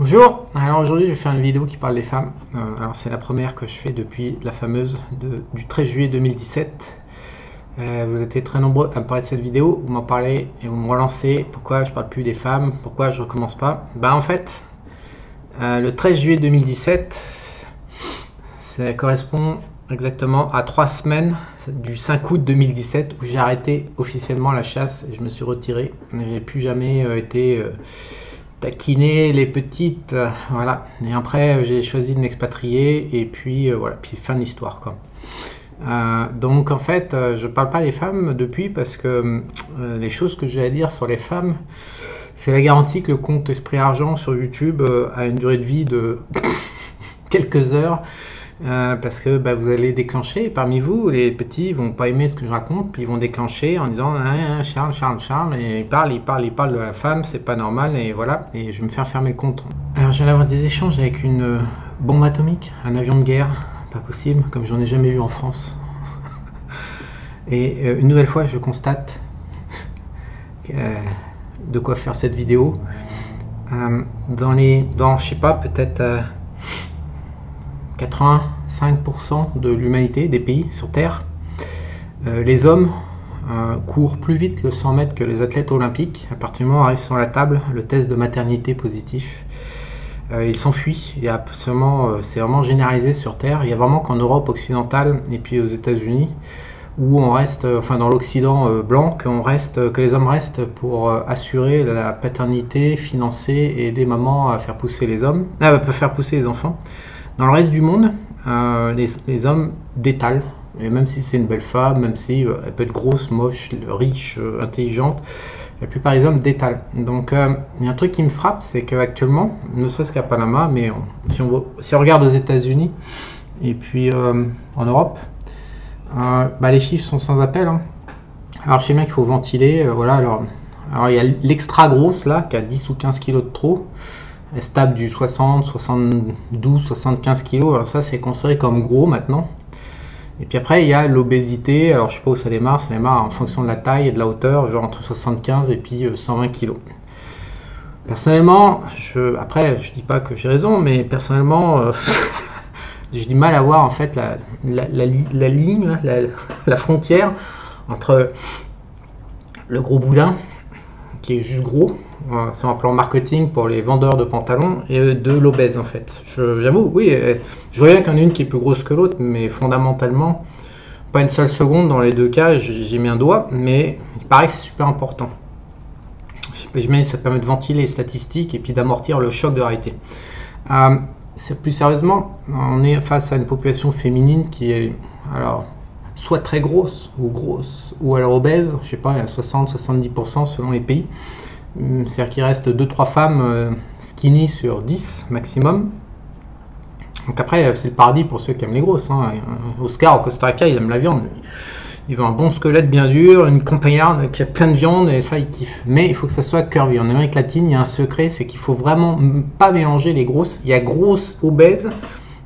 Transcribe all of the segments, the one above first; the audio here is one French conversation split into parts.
Bonjour, alors aujourd'hui je vais faire une vidéo qui parle des femmes. Alors c'est la première que je fais depuis la fameuse du 13 juillet 2017. Vous étiez très nombreux à me parler de cette vidéo, vous m'en parlez et vous me relancez. Pourquoi je parle plus des femmes, pourquoi je recommence pas. En fait, le 13 juillet 2017, ça correspond exactement à 3 semaines du 5 août 2017 où j'ai arrêté officiellement la chasse et je me suis retiré. Je n'ai plus jamais été... taquiner les petites, voilà. Et après j'ai choisi de m'expatrier et puis voilà, puis fin de l'histoire quoi. Donc en fait je parle pas des femmes depuis parce que les choses que j'ai à dire sur les femmes, c'est la garantie que le compte Esprit Argent sur YouTube a une durée de vie de quelques heures. Parce que vous allez déclencher, parmi vous, les petits vont pas aimer ce que je raconte, puis ils vont déclencher en disant Charles, et il parle de la femme, c'est pas normal, et voilà, et je vais me faire fermer le compte. Alors je viens d'avoir des échanges avec une bombe atomique, un avion de guerre, pas possible, comme j'en ai jamais vu en France. Et une nouvelle fois, je constate de quoi faire cette vidéo. Dans je sais pas, peut-être 85% de l'humanité, des pays sur Terre, les hommes courent plus vite le 100 mètres que les athlètes olympiques. À partir du moment où arrive sur la table le test de maternité positif, ils s'enfuient. C'est vraiment généralisé sur Terre. Il y a vraiment qu'en Europe occidentale et puis aux États-Unis où on reste, enfin dans l'Occident blanc, que les hommes restent pour assurer la paternité, financer et aider maman à faire pousser les enfants. Dans le reste du monde, les hommes détalent, et même si c'est une belle femme, même si elle peut être grosse, moche, riche, intelligente, la plupart des hommes détalent. Donc il y a un truc qui me frappe, c'est qu'actuellement, ne serait-ce qu'à Panama, mais si on regarde aux États-Unis et puis en Europe, les chiffres sont sans appel. Alors je sais bien qu'il faut ventiler, voilà. Alors il y a l'extra grosse là, qui a 10 ou 15 kilos de trop. Elle se tape du 60, 72, 75 kg. Alors ça c'est considéré comme gros maintenant. Et puis après il y a l'obésité. Alors je sais pas où ça démarre en fonction de la taille et de la hauteur, genre entre 75 et puis 120 kg. Personnellement, je dis pas que j'ai raison, mais personnellement j'ai du mal à voir en fait la ligne, la frontière entre le gros boudin qui est juste gros sur un plan marketing pour les vendeurs de pantalons et de l'obèse en fait. J'avoue, oui, je vois bien qu'il y en a une qui est plus grosse que l'autre, mais fondamentalement, pas une seule seconde dans les deux cas, j'ai mis un doigt, mais il paraît que c'est super important. Ça permet de ventiler les statistiques et puis d'amortir le choc de réalité. Plus sérieusement, on est face à une population féminine qui est alors soit très grosse ou alors obèse, je sais pas, à 60-70% selon les pays. C'est-à-dire qu'il reste 2-3 femmes skinny sur 10 maximum. Donc après c'est le paradis pour ceux qui aiment les grosses. Oscar au Costa Rica, il aime la viande. Il veut un bon squelette bien dur, une compagnarde qui a plein de viande et ça il kiffe. Mais il faut que ça soit curvy. En Amérique latine, il y a un secret, c'est qu'il faut vraiment pas mélanger les grosses. Il y a grosse obèse,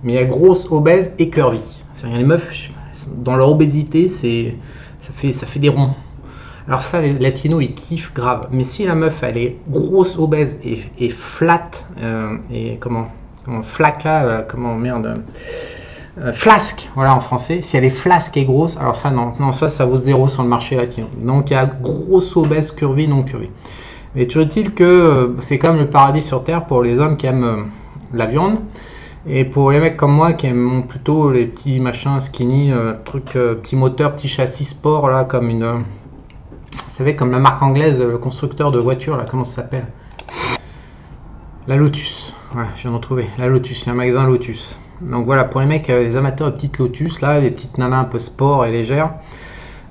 mais il y a grosse obèse et curvy. C'est-à-dire les meufs dans leur obésité, ça fait des ronds. Alors ça, les latinos, ils kiffent grave. Mais si la meuf, elle est grosse, obèse et flat, et flasque, voilà en français. Si elle est flasque et grosse, alors ça, non, ça vaut 0 sur le marché latino. Donc il y a grosse, obèse, curvy, non curvy. Mais toujours est-il que c'est comme le paradis sur Terre pour les hommes qui aiment la viande. Et pour les mecs comme moi qui aiment plutôt les petits machins skinny, petits moteurs, petits châssis sport, là, comme vous savez, comme la marque anglaise, le constructeur de voitures, là, comment ça s'appelle? La Lotus. Voilà, je viens d'en trouver. La Lotus, c'est un magasin Lotus. Donc voilà, pour les mecs, les amateurs de petites Lotus, là, les petites nanas un peu sport et légères,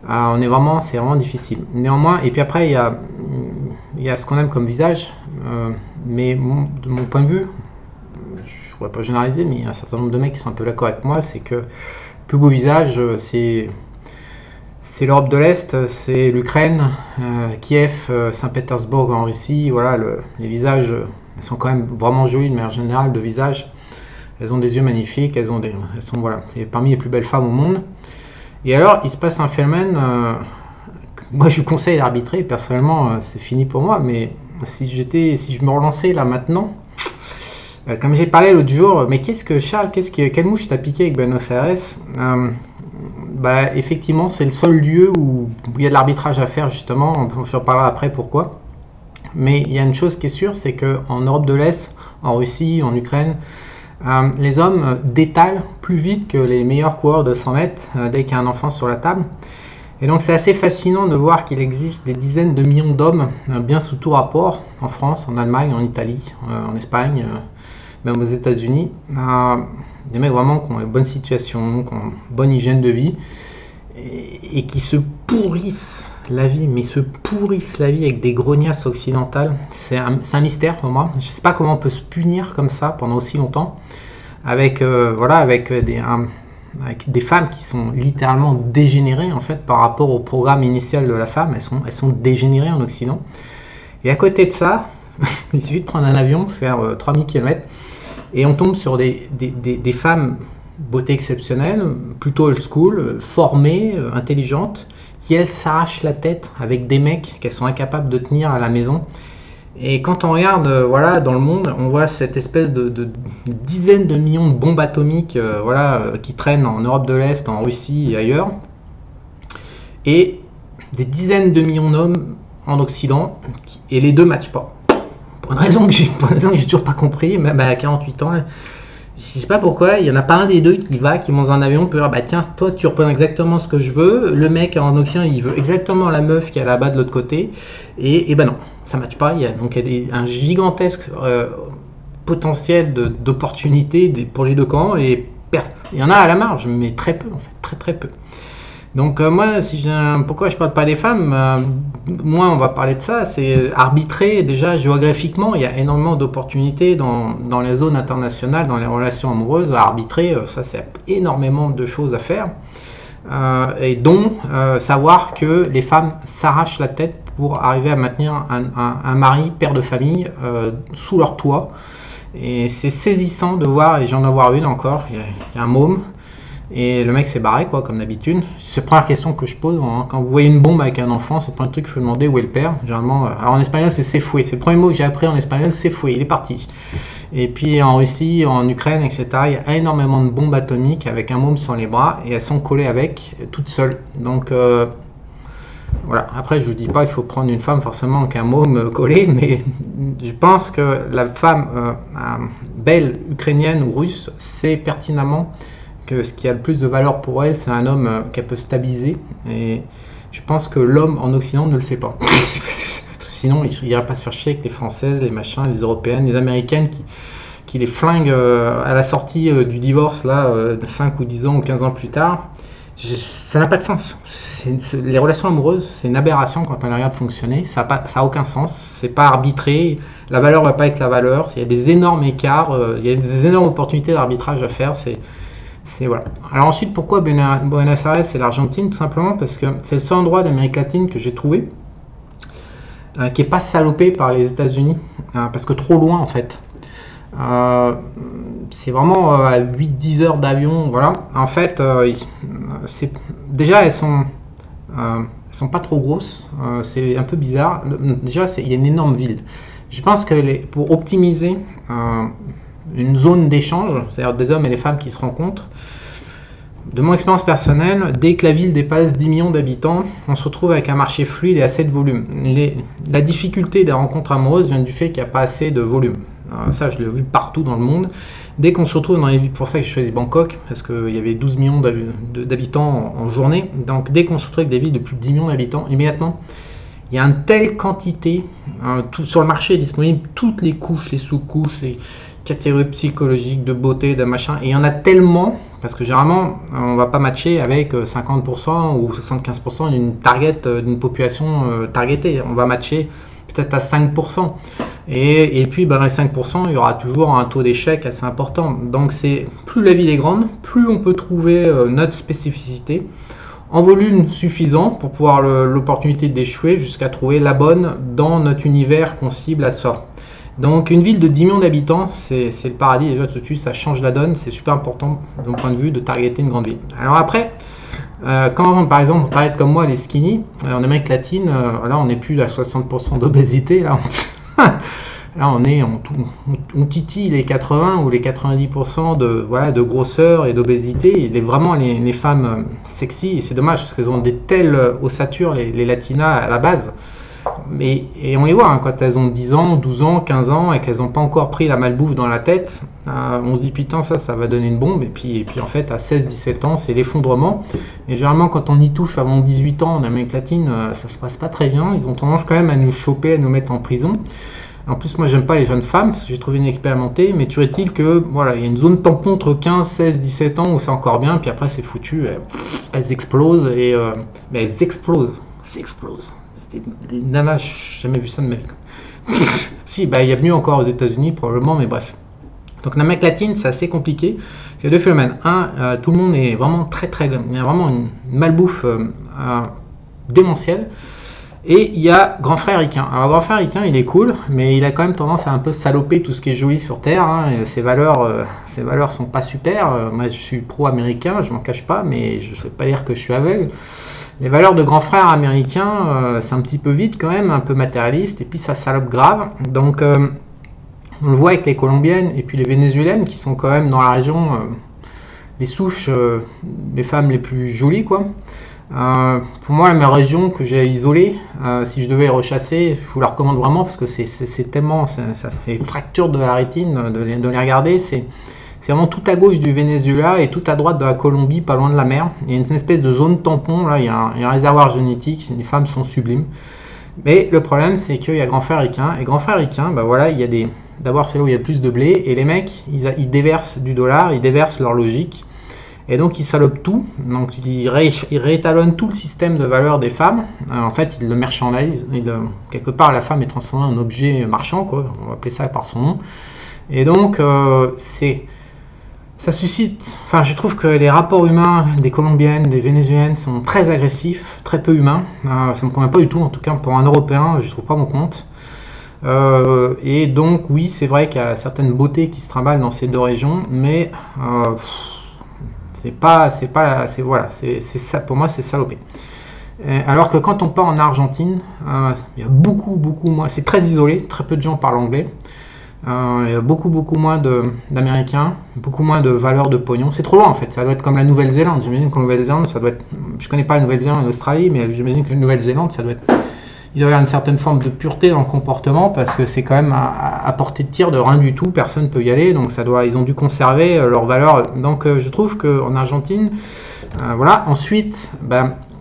c'est vraiment difficile. Néanmoins, et puis après, il y a ce qu'on aime comme visage, mais de mon point de vue, je ne pourrais pas généraliser, mais il y a un certain nombre de mecs qui sont un peu d'accord avec moi, c'est que le plus beau visage, c'est l'Europe de l'Est, c'est l'Ukraine, Kiev, Saint-Pétersbourg en Russie. Voilà, les visages sont quand même vraiment jolis de manière générale de visage. Elles ont des yeux magnifiques, voilà, c'est parmi les plus belles femmes au monde. Et alors, il se passe un phénomène, moi je conseille d'arbitrer, personnellement c'est fini pour moi, mais si je me relançais là maintenant, Comme j'ai parlé l'autre jour, mais qu'est-ce que Charles, quelle mouche t'a piqué avec Buenos Aires? Bah, effectivement, c'est le seul lieu où il y a de l'arbitrage à faire, justement. On en parlera après pourquoi. Mais il y a une chose qui est sûre, c'est qu'en Europe de l'Est, en Russie, en Ukraine, les hommes détalent plus vite que les meilleurs coureurs de 100 mètres dès qu'il y a un enfant sur la table. Et donc c'est assez fascinant de voir qu'il existe des dizaines de millions d'hommes bien sous tout rapport, en France, en Allemagne, en Italie, en Espagne, même aux États-Unis. Des mecs vraiment qui ont une bonne situation, qui ont une bonne hygiène de vie, et qui se pourrissent la vie, mais se pourrissent la vie avec des grognasses occidentales. C'est un mystère pour moi. Je ne sais pas comment on peut se punir comme ça pendant aussi longtemps, avec des femmes qui sont littéralement dégénérées en fait par rapport au programme initial de la femme. Elles sont dégénérées en Occident. Et à côté de ça, il suffit de prendre un avion, faire 3000 km, et on tombe sur des femmes beauté exceptionnelle, plutôt old school, formées, intelligentes, qui elles s'arrachent la tête avec des mecs qu'elles sont incapables de tenir à la maison. Et quand on regarde voilà, dans le monde, on voit cette espèce de dizaines de millions de bombes atomiques qui traînent en Europe de l'Est, en Russie et ailleurs. Et des dizaines de millions d'hommes en Occident, et les deux ne matchent pas. Pour une raison que j'ai toujours pas compris, même à 48 ans. Je sais pas pourquoi, il n'y en a pas un des deux qui monte dans un avion, peut dire bah tiens, toi tu représentes exactement ce que je veux, le mec en Occident il veut exactement la meuf qui est là-bas de l'autre côté, et ben non, ça ne matche pas. Il y a donc un gigantesque potentiel d'opportunités pour les deux camps, et il y en a à la marge, mais très peu en fait, très peu. Donc moi, pourquoi je parle pas des femmes, moi on va parler de ça, c'est arbitrer déjà géographiquement, il y a énormément d'opportunités dans les zones internationales, dans les relations amoureuses, à arbitrer, ça c'est énormément de choses à faire, et dont savoir que les femmes s'arrachent la tête pour arriver à maintenir un mari, père de famille, sous leur toit, et c'est saisissant de voir, et j'en ai avoir une encore, il y a un môme, et le mec s'est barré quoi, comme d'habitude. C'est la première question que je pose, hein. Quand vous voyez une bombe avec un enfant, c'est pas un truc qu'il faut demander où est le père. Généralement, alors en espagnol c'est se fue, c'est le premier mot que j'ai appris en espagnol, se fue, il est parti. Et puis en Russie, en Ukraine, etc., il y a énormément de bombes atomiques avec un môme sur les bras, et elles sont collées avec, toutes seules. Donc voilà, après je vous dis pas qu'il faut prendre une femme forcément avec un môme collé, mais je pense que la femme belle, ukrainienne ou russe, c'est pertinemment que ce qui a le plus de valeur pour elle, c'est un homme qu'elle peut stabiliser, et je pense que l'homme en Occident ne le sait pas. Sinon il n'irait pas se faire chier avec les Françaises, les machins, les Européennes, les Américaines qui les flinguent à la sortie du divorce là, 5 ou 10 ans ou 15 ans plus tard. Ça n'a pas de sens. Les relations amoureuses, c'est une aberration quand on les regarde fonctionner, ça n'a aucun sens, c'est pas arbitré, la valeur va pas être la valeur, il y a des énormes écarts, il y a des énormes opportunités d'arbitrage à faire, voilà. Alors ensuite, pourquoi Buenos Aires et l'Argentine? Tout simplement parce que c'est le seul endroit d'Amérique latine que j'ai trouvé qui n'est pas salopé par les États-Unis, parce que trop loin en fait. C'est vraiment à 8-10 heures d'avion, voilà. En fait, déjà elles sont pas trop grosses, c'est un peu bizarre. Déjà, il y a une énorme ville. Je pense que pour optimiser une zone d'échange, c'est-à-dire des hommes et des femmes qui se rencontrent, de mon expérience personnelle, dès que la ville dépasse 10 millions d'habitants, on se retrouve avec un marché fluide et assez de volume. La difficulté des rencontres amoureuses vient du fait qu'il n'y a pas assez de volume. Alors ça, je l'ai vu partout dans le monde. Dès qu'on se retrouve dans les villes, pour ça que je choisis Bangkok, parce qu'il y avait 12 millions d'habitants en journée, donc dès qu'on se retrouve avec des villes de plus de 10 millions d'habitants, immédiatement, il y a une telle quantité, sur le marché est disponible, toutes les couches, les sous-couches, les catégories psychologiques, de beauté, de machin, et il y en a tellement, parce que généralement, on ne va pas matcher avec 50% ou 75% d'une population targetée, on va matcher peut-être à 5%, et puis dans les 5%, il y aura toujours un taux d'échec assez important, donc plus la ville est grande, plus on peut trouver notre spécificité, en volume suffisant pour pouvoir l'opportunité d'échouer jusqu'à trouver la bonne dans notre univers qu'on cible à ça. Donc une ville de 10 millions d'habitants, c'est le paradis, déjà tout de suite ça change la donne, c'est super important de mon point de vue de targeter une grande ville. Alors après, quand par exemple on target comme moi les skinny, en Amérique latine, là on n'est plus à 60% d'obésité, là Là, on titille les 80 ou les 90% de grosseur et d'obésité. Vraiment les femmes sexy, et c'est dommage parce qu'elles ont des telles ossatures, les latinas à la base. Et on les voit, hein, quand elles ont 10 ans, 12 ans, 15 ans et qu'elles n'ont pas encore pris la malbouffe dans la tête, on se dit putain, ça va donner une bombe. Et puis en fait, à 16-17 ans, c'est l'effondrement. Et généralement, quand on y touche avant 18 ans en Amérique latine, ça se passe pas très bien. Ils ont tendance quand même à nous choper, à nous mettre en prison. En plus, moi, j'aime pas les jeunes femmes parce que j'ai trouvé inexpérimentées. Mais toujours est-il que voilà, il y a une zone tampon entre 15, 16, 17 ans où c'est encore bien. Puis après, c'est foutu. Elles explosent mais elles explosent. Ça explose. Des nanas, j'ai jamais vu ça de ma vie. Si, il y a mieux encore aux États-Unis probablement, mais bref. Donc l'Amérique latine, c'est assez compliqué. Il y a deux phénomènes. Un, tout le monde est vraiment très. Il y a vraiment une malbouffe démentielle. Et il y a Grand Frère Ricain. Alors Grand Frère Ricain, il est cool, mais il a quand même tendance à un peu saloper tout ce qui est joli sur Terre. Hein. Ses valeurs sont pas super. Moi, je suis pro-américain, je m'en cache pas, mais je ne sais pas dire que je suis aveugle. Les valeurs de Grand Frère américain, c'est un petit peu vide quand même, un peu matérialiste, et puis ça salope grave. Donc on le voit avec les Colombiennes et puis les Vénézuéliennes qui sont quand même dans la région les souches des femmes les plus jolies, quoi. Pour moi, la meilleure région que j'ai isolée, si je devais les rechasser, je vous la recommande vraiment parce que c'est tellement, ça fait fracture de la rétine de les regarder. C'est vraiment tout à gauche du Venezuela et tout à droite de la Colombie, pas loin de la mer. Il y a une espèce de zone tampon, là, il y a un réservoir génétique, les femmes sont sublimes. Mais le problème, c'est qu'il y a Grand Frère Ricain, et Grand Frère Ricain, voilà, il y a d'abord c'est là où il y a plus de blé, et les mecs, ils déversent du dollar, ils déversent leur logique, et donc ils salopent tout, donc ils réétalonnent tout le système de valeur des femmes. En fait, ils le marchandisent, quelque part la femme est transformée en objet marchand, quoi, on va appeler ça par son nom. Et donc, ça suscite, je trouve que les rapports humains des Colombiennes, des Vénézuéliennes sont très agressifs, très peu humains. Ça ne me convient pas du tout, en tout cas pour un Européen, je ne trouve pas mon compte. Et donc, oui, c'est vrai qu'il y a certaines beautés qui se trimballent dans ces deux régions, mais ça, pour moi, c'est salopé. Alors que quand on part en Argentine, il y a beaucoup moins, c'est très isolé, très peu de gens parlent anglais. Il y a beaucoup moins d'Américains, beaucoup moins de valeurs de pognon. C'est trop loin en fait, ça doit être comme la Nouvelle-Zélande. J'imagine qu'en Nouvelle-Zélande, ça doit être. Je connais pas la Nouvelle-Zélande et l'Australie, mais j'imagine que la Nouvelle-Zélande, ça doit être. Il doit y avoir une certaine forme de pureté dans le comportement parce que c'est quand même à portée de tir de rien du tout, personne ne peut y aller, donc ils ont dû conserver leurs valeurs. Donc je trouve qu'en Argentine, voilà. Ensuite,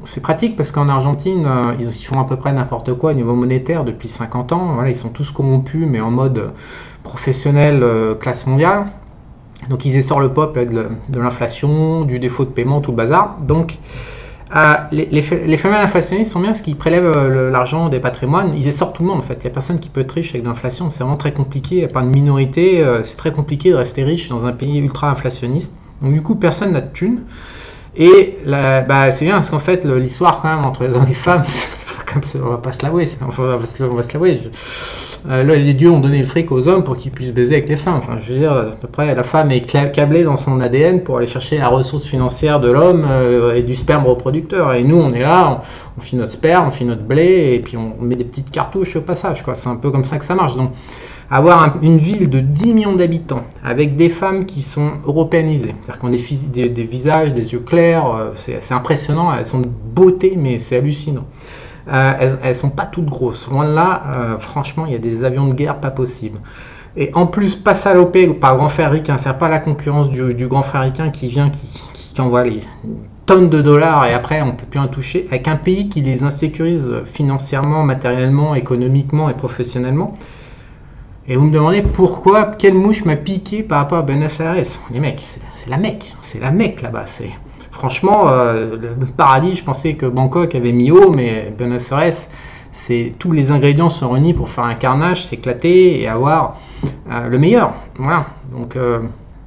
c'est pratique parce qu'en Argentine, ils font à peu près n'importe quoi au niveau monétaire depuis 50 ans. Voilà, ils sont tous corrompus, mais en mode professionnel, classe mondiale. Donc ils essorent le peuple avec de l'inflation, du défaut de paiement, tout le bazar. Donc les phénomènes inflationnistes sont bien parce qu'ils prélèvent l'argent des patrimoines. Ils essorent tout le monde en fait. Il n'y a personne qui peut être riche avec de l'inflation. C'est vraiment très compliqué. Il n'y a pas de minorité. C'est très compliqué de rester riche dans un pays ultra inflationniste. Donc du coup, personne n'a de thunes. Et c'est bien parce qu'en fait l'histoire quand même entre les hommes et les femmes, comme ça, on va pas se l'avouer, on va se l'avouer. Là, les dieux ont donné le fric aux hommes pour qu'ils puissent baiser avec les femmes. Je veux dire, à peu près, la femme est câblée dans son ADN pour aller chercher la ressource financière de l'homme et du sperme reproducteur. Et nous, on est là, on fait notre sperme, on fait notre blé, et puis on met des petites cartouches au passage, quoi. C'est un peu comme ça que ça marche. Donc, avoir une ville de 10 millions d'habitants avec des femmes qui sont européanisées, c'est-à-dire qu'on a des visages, des yeux clairs, c'est impressionnant, elles sont de beauté, mais c'est hallucinant. Elles sont pas toutes grosses, loin de là, franchement, il y a des avions de guerre pas possibles. Et en plus, pas salopé par Grand Frère Ricain, c'est pas la concurrence du Grand Frère Ricain qui vient, qui envoie les tonnes de dollars et après on peut plus en toucher, avec un pays qui les insécurise financièrement, matériellement, économiquement et professionnellement. Et vous me demandez pourquoi, quelle mouche m'a piqué par rapport à Buenos Aires. Les mecs, c'est la Mecque là-bas. Franchement, le paradis, je pensais que Bangkok avait mis haut, mais Buenos Aires, tous les ingrédients sont réunis pour faire un carnage, s'éclater et avoir le meilleur. Voilà. Donc,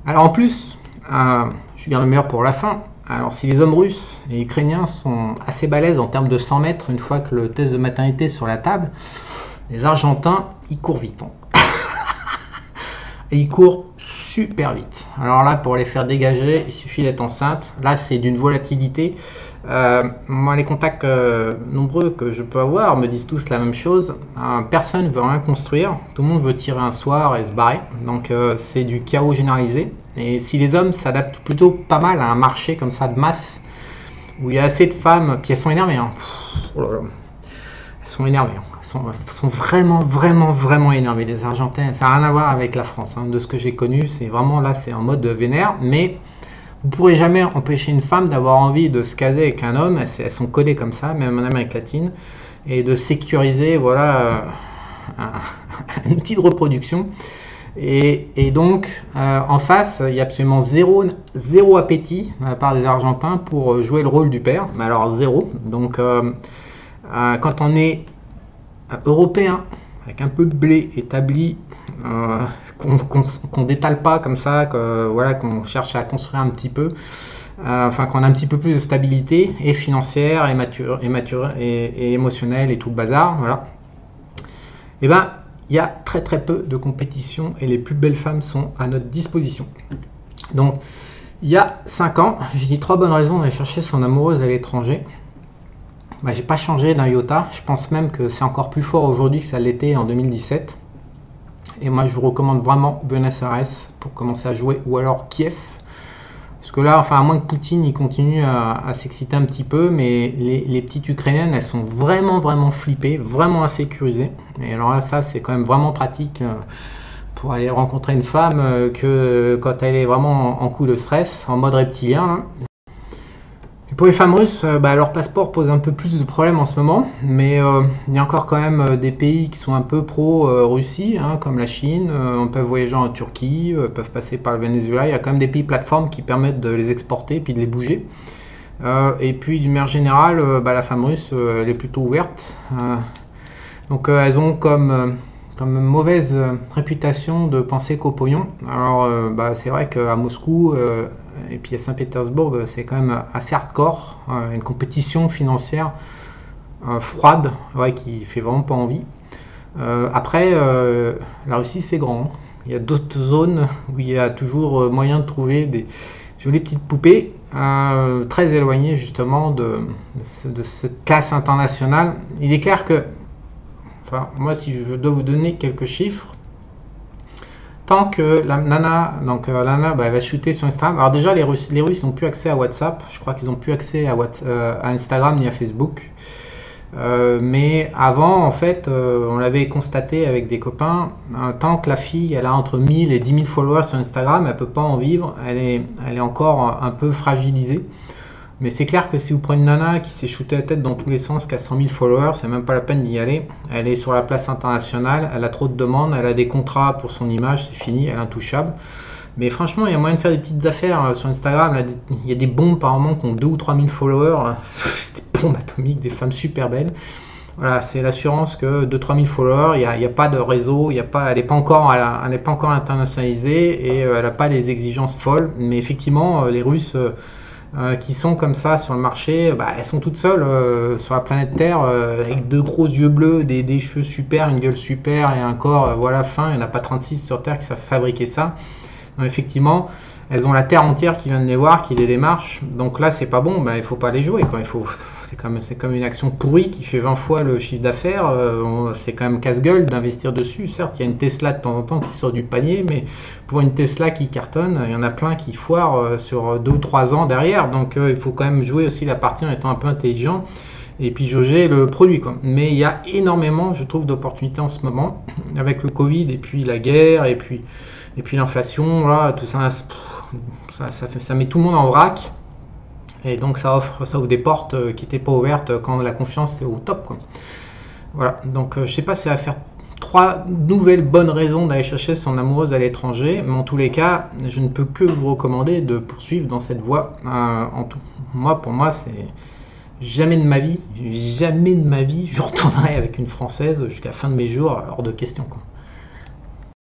alors en plus, je garde le meilleur pour la fin. Alors si les hommes russes et ukrainiens sont assez balèzes en termes de 100 mètres, une fois que le test de maternité est sur la table, les Argentins, ils courent vite. Et ils courent super vite. Alors là, pour les faire dégager, il suffit d'être enceinte. Là, c'est d'une volatilité. Moi, les contacts nombreux que je peux avoir me disent tous la même chose. Personne ne veut rien construire, tout le monde veut tirer un soir et se barrer. Donc c'est du chaos généralisé. Et si les hommes s'adaptent plutôt pas mal à un marché comme ça de masse, où il y a assez de femmes, puis elles sont énervées, hein. Oh là là. Elles sont énervées, hein. Elles sont vraiment énervées, les Argentins. Ça n'a rien à voir avec la France, hein. De ce que j'ai connu, c'est vraiment là, c'est en mode vénère, mais vous ne pourrez jamais empêcher une femme d'avoir envie de se caser avec un homme. Elles sont collées comme ça, même en Amérique latine, et de sécuriser, voilà, un outil de reproduction. Et donc, en face, il y a absolument zéro appétit de la part des Argentins pour jouer le rôle du père. Mais alors, zéro. Donc, quand on est européen, avec un peu de blé établi, qu'on détale pas comme ça, voilà, qu'on cherche à construire un petit peu, enfin qu'on a un petit peu plus de stabilité, et financière, et émotionnelle, et tout le bazar, voilà. Et ben, il y a très peu de compétition et les plus belles femmes sont à notre disposition. Donc, il y a 5 ans, j'ai dit 3 bonnes raisons d'aller chercher son amoureuse à l'étranger. Bah, j'ai pas changé d'un iota. Je pense même que c'est encore plus fort aujourd'hui que ça l'était en 2017. Et moi, je vous recommande vraiment Buenos Aires pour commencer à jouer, ou alors Kiev. Parce que là, enfin, à moins que Poutine il continue à s'exciter un petit peu, mais les petites Ukrainiennes, elles sont vraiment flippées, vraiment insécurisées. Et alors là, ça, c'est quand même vraiment pratique pour aller rencontrer une femme que quand elle est vraiment en coup de stress, en mode reptilien, hein. Et pour les femmes russes, leur passeport pose un peu plus de problèmes en ce moment, mais il y a encore quand même des pays qui sont un peu pro-Russie, hein, comme la Chine. On peut voyager en Turquie, peuvent passer par le Venezuela. Il y a quand même des pays plateformes qui permettent de les exporter et puis de les bouger. Et puis d'une manière générale, la femme russe, elle est plutôt ouverte. Donc elles ont comme mauvaise réputation de penser qu'au pognon. Alors c'est vrai qu'à Moscou et puis à Saint-Pétersbourg, c'est quand même assez hardcore, une compétition financière froide, ouais, qui fait vraiment pas envie. Après, la Russie c'est grand, hein. Il y a d'autres zones où il y a toujours moyen de trouver des jolies petites poupées, très éloignées justement de cette classe internationale. Il est clair que, enfin, moi si je dois vous donner quelques chiffres, tant que la nana, elle va shooter sur Instagram. Alors déjà, les Russes n'ont plus accès à WhatsApp. Je crois qu'ils n'ont plus accès à Instagram ni à Facebook. Mais avant, en fait, on l'avait constaté avec des copains, tant que la fille, elle a entre 1000 et 10 000 followers sur Instagram, elle ne peut pas en vivre. Elle est encore un peu fragilisée. Mais c'est clair que si vous prenez une nana qui s'est shootée la tête dans tous les sens, qui a 100 000 followers, c'est même pas la peine d'y aller. Elle est sur la place internationale, elle a trop de demandes, elle a des contrats pour son image, c'est fini, elle est intouchable. Mais franchement, il y a moyen de faire des petites affaires sur Instagram. Là, il y a des bombes par moment qui ont 2 ou 3 000 followers. C'est des bombes atomiques, des femmes super belles. Voilà, c'est l'assurance que 2-3 000 followers, il n'y a pas de réseau, elle n'est pas encore internationalisée et elle n'a pas les exigences folles. Mais effectivement, les Russes qui sont comme ça sur le marché, elles sont toutes seules sur la planète Terre, avec 2 gros yeux bleus, des cheveux super, une gueule super et un corps voilà, fin. Il n'y en a pas 36 sur Terre qui savent fabriquer ça. Donc effectivement, elles ont la Terre entière qui vient de les voir, qui les démarche. Donc là, c'est pas bon, il ne faut pas les jouer, quoi. C'est comme une action pourrie qui fait 20 fois le chiffre d'affaires. C'est quand même casse-gueule d'investir dessus. Certes, il y a une Tesla de temps en temps qui sort du panier, mais pour une Tesla qui cartonne, il y en a plein qui foirent sur 2 ou 3 ans derrière. Donc il faut quand même jouer aussi la partie en étant un peu intelligent et puis jauger le produit, quoi. Mais il y a énormément, je trouve, d'opportunités en ce moment avec le Covid et puis la guerre et puis l'inflation. Voilà, tout ça, ça met tout le monde en vrac. Et donc ça ouvre des portes qui n'étaient pas ouvertes quand la confiance est au top, quoi. Voilà, donc je sais pas si ça va faire 3 nouvelles bonnes raisons d'aller chercher son amoureuse à l'étranger, mais en tous les cas, je ne peux que vous recommander de poursuivre dans cette voie. Pour moi, c'est jamais de ma vie, je retournerai avec une Française jusqu'à la fin de mes jours, hors de question, quoi.